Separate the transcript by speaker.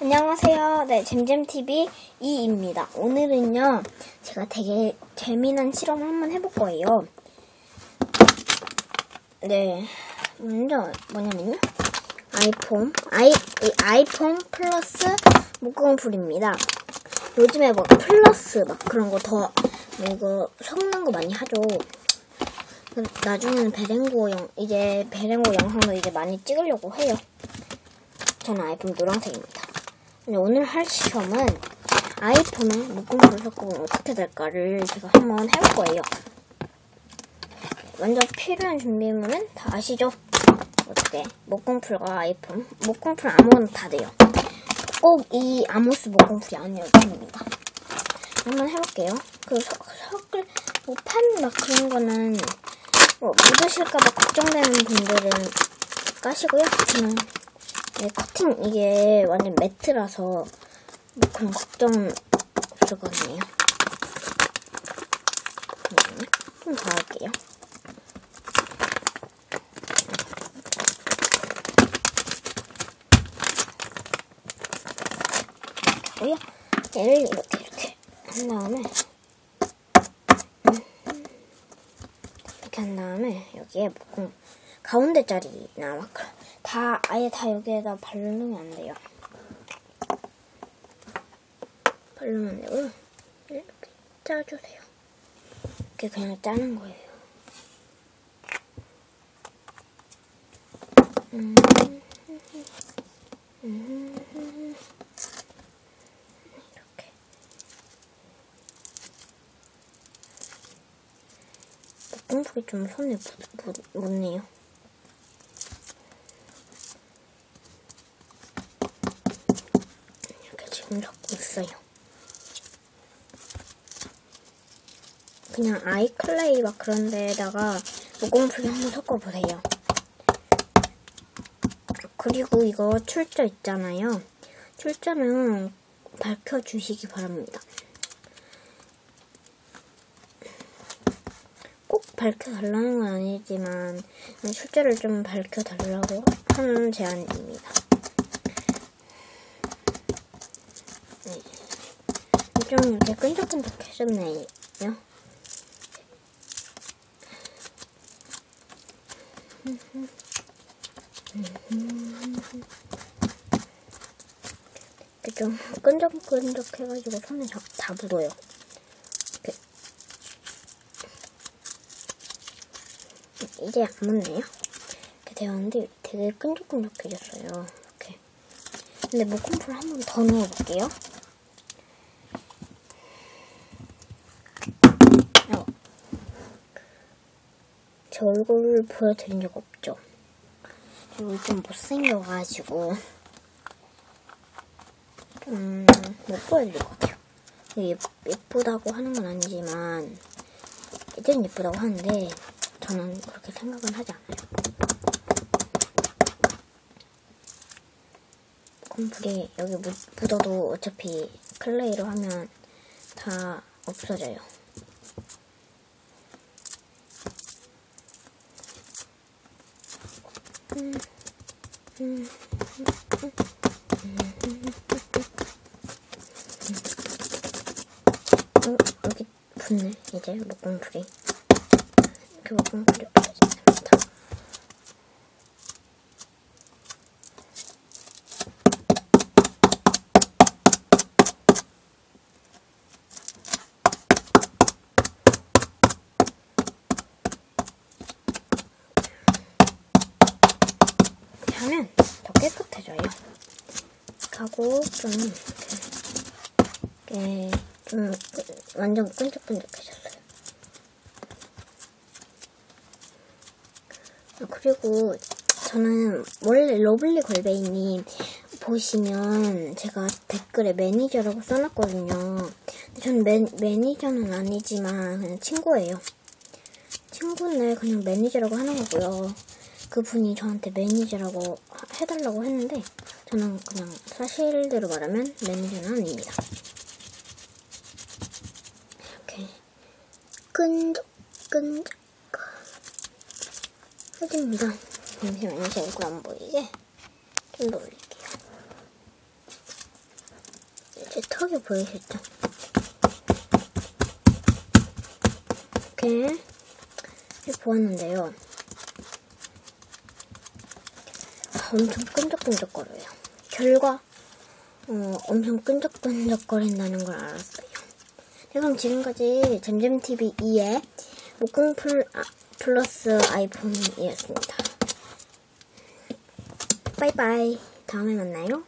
Speaker 1: 안녕하세요. 네, 잼잼TV 이입니다. 오늘은요, 제가 되게 재미난 실험을 한번 해볼 거예요. 네, 먼저 뭐냐면요, 아이폼 플러스 목공풀입니다. 요즘에 뭐 플러스 막 그런 거 더 이거 섞는 거 많이 하죠. 나중에는 베랭고 영상도 이제 많이 찍으려고 해요. 저는 아이폼 노란색입니다. 오늘 할 시험은 아이폰에 목공풀을 섞으면 어떻게 될까를 제가 한번 해볼 거예요. 먼저 필요한 준비물은 다 아시죠? 어떻게 목공풀과 아이폰, 목공풀 아무거나 다 돼요. 꼭 이 아모스 목공풀이 아니어도 됩니다. 한번 해볼게요. 섞을 판 막 그런 거는 묻으실까봐 걱정되는 분들은 까시고요. 저는 커팅 이게 완전 매트라서 뭐 그런 걱정 없을 것 같네요. 좀 더 할게요. 이렇게 하고요. 얘를 이렇게 한 다음에 이렇게 한 다음에 여기에 가운데 자리나 막 아예 다 여기에다 바르면 안 돼요. 바르면 안 되고요. 이렇게 짜주세요. 이렇게 그냥 짜는 거예요. 이렇게. 목공풀이 좀 손에 묻네요. 지금 섞고 있어요. 그냥 아이클레이 막 그런 데다가 목공풀 한번 섞어보세요. 그리고 이거 출처 있잖아요. 출처는 밝혀주시기 바랍니다. 꼭 밝혀달라는 건 아니지만 출처를 좀 밝혀달라고 하는 제안입니다. 좀 이렇게 끈적끈적해졌네요. 이렇게 좀 끈적끈적해가지고 손에 다 묻어요. 이렇게. 이제 안 묻네요. 이렇게 되었는데 되게 끈적끈적해졌어요. 이렇게. 근데 목공풀 한 번 더 넣어볼게요. 제 얼굴을 보여드린 적 없죠? 얼굴 좀 못생겨가지고 못 보여드릴 것 같아요. 예쁘다고 하는 건 아니지만 애들은 예쁘다고 하는데 저는 그렇게 생각은 하지 않아요. 곰풀이 여기 묻어도 어차피 클레이로 하면 다 없어져요. 여기 붙네. 이제 목공풀이 이렇게 목공풀이 붙어집니다. 하면 더 깨끗해져요. 하고 좀 이렇게 좀 완전 끈적끈적해졌어요. 그리고 저는 원래 러블리 걸베이님 보시면 제가 댓글에 매니저라고 써놨거든요. 저는 매니저는 아니지만 그냥 친구예요. 친구인데 그냥 매니저라고 하는 거고요. 그분이 저한테 매니저라고 해달라고 했는데 저는 그냥 사실대로 말하면 매니저는 아닙니다. 이렇게 끈적끈적 해줍니다. 잠시만요. 제 얼굴 안 보이게 좀 더 올릴게요. 제 턱이 보이시죠? 이렇게 보았는데요. 엄청 끈적끈적거려요. 결과 엄청 끈적끈적거린다는 걸 알았어요. 네, 그럼 지금까지 잼잼TV 2의 목공풀 플러스 아이폼이었습니다. 빠이빠이. 다음에 만나요.